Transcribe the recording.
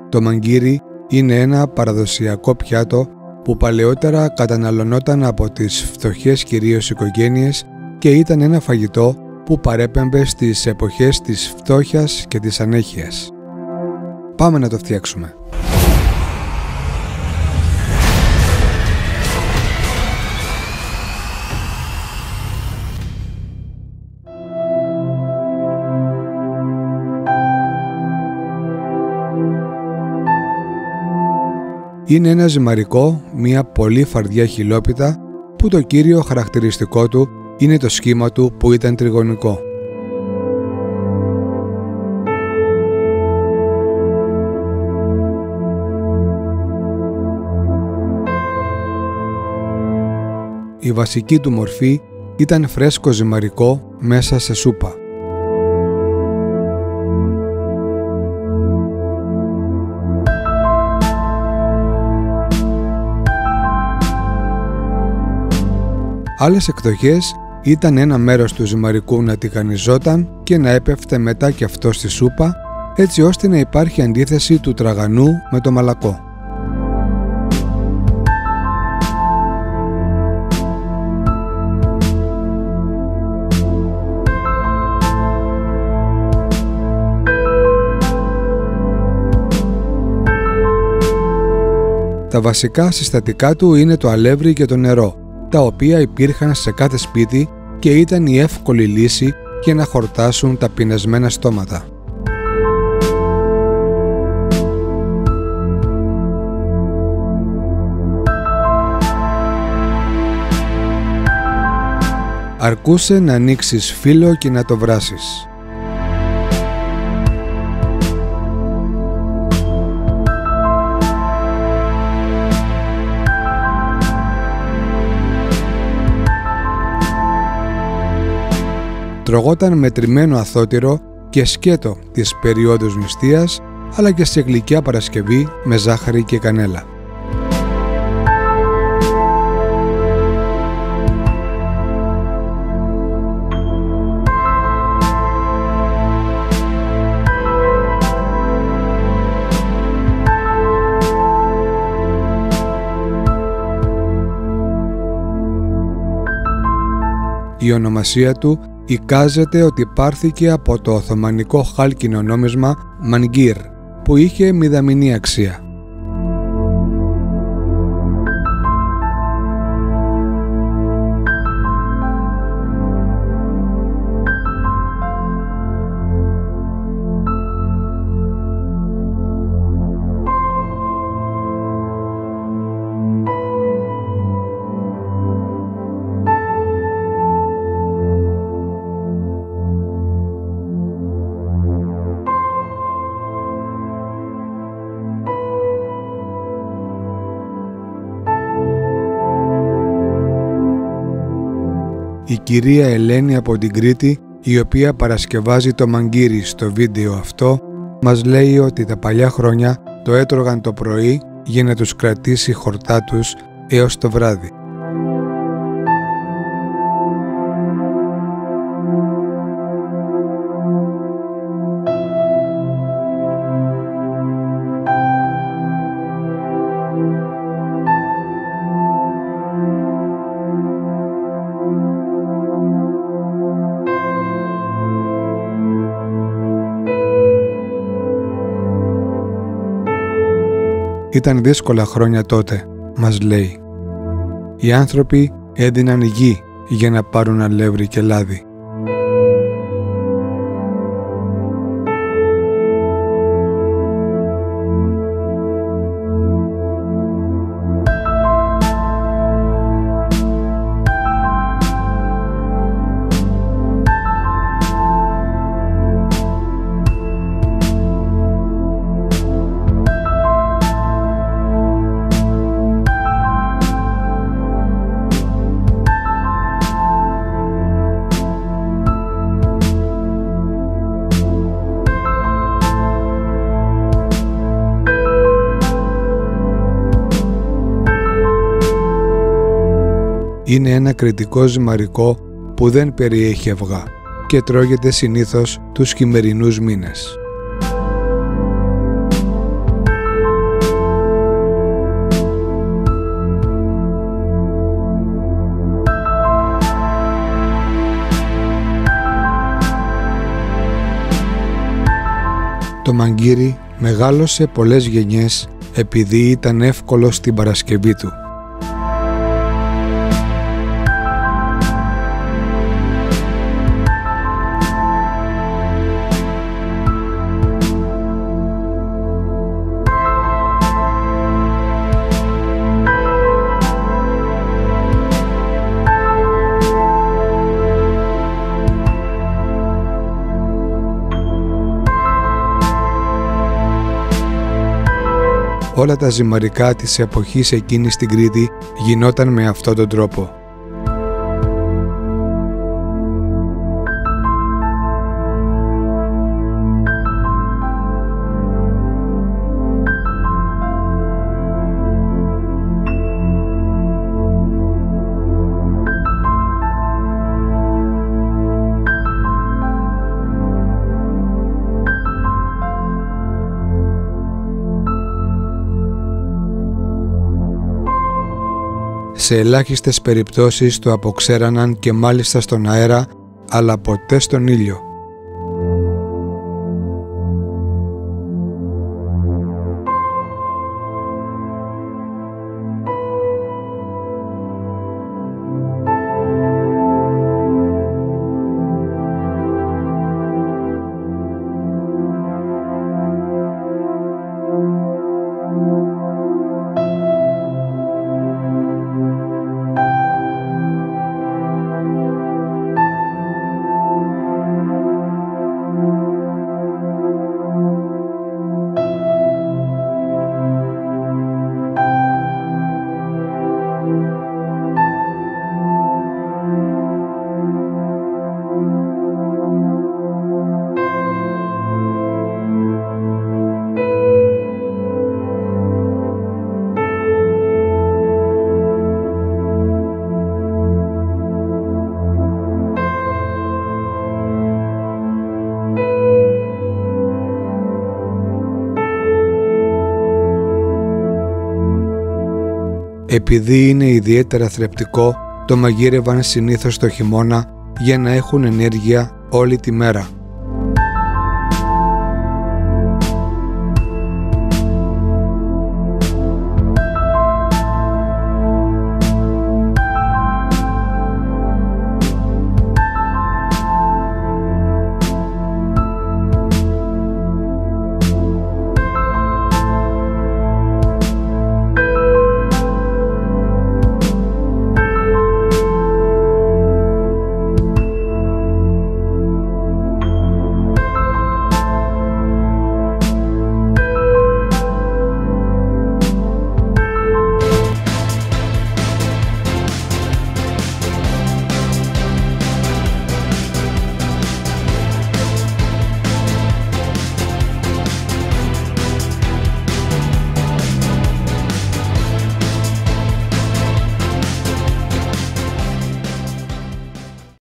Το μαγκύρι είναι ένα παραδοσιακό πιάτο που παλαιότερα καταναλωνόταν από τις φτωχές κυρίως οικογένειες και ήταν ένα φαγητό που παρέπεμπε στις εποχές της φτώχειας και της ανέχειας. Πάμε να το φτιάξουμε. Είναι ένα ζυμαρικό, μια πολύ φαρδιά χιλόπιτα που το κύριο χαρακτηριστικό του είναι το σχήμα του που ήταν τριγωνικό. Η βασική του μορφή ήταν φρέσκο ζυμαρικό μέσα σε σούπα. Άλλες εκδοχές ήταν ένα μέρος του ζυμαρικού να τηγανιζόταν και να έπεφτε μετά και αυτό στη σούπα, έτσι ώστε να υπάρχει αντίθεση του τραγανού με το μαλακό. Τα βασικά συστατικά του είναι το αλεύρι και το νερό, τα οποία υπήρχαν σε κάθε σπίτι και ήταν η εύκολη λύση για να χορτάσουν τα πεινασμένα στόματα. Αρκούσε να ανοίξεις φύλλο και να το βράσεις. Τρογόταν με τριμμένο αθώτυρο και σκέτο της περιόδους νηστείας, αλλά και σε γλυκιά Παρασκευή με ζάχαρη και κανέλα. Η ονομασία του εικάζεται ότι πάρθηκε από το οθωμανικό χάλκινο νόμισμα μανγκύρ, που είχε μηδαμινή αξία. Η κυρία Ελένη από την Κρήτη, η οποία παρασκευάζει το μαγκύρι στο βίντεο αυτό, μας λέει ότι τα παλιά χρόνια το έτρωγαν το πρωί για να τους κρατήσει χορτά τους έως το βράδυ. Ήταν δύσκολα χρόνια τότε, μας λέει. Οι άνθρωποι έδιναν γη για να πάρουν αλεύρι και λάδι. είναι ένα κριτικό ζυμαρικό που δεν περιέχει αυγά και τρώγεται συνήθως τους χειμερινούς μήνες. Το μαγγύρι μεγάλωσε πολλές γενιές επειδή ήταν εύκολο στην παρασκευή του. Όλα τα ζυμαρικά της εποχής εκείνης στην Κρήτη γινόταν με αυτόν τον τρόπο. Σε ελάχιστες περιπτώσεις το αποξέραναν και μάλιστα στον αέρα, αλλά ποτέ στον ήλιο. Επειδή είναι ιδιαίτερα θρεπτικό, το μαγείρευαν συνήθως το χειμώνα για να έχουν ενέργεια όλη τη μέρα.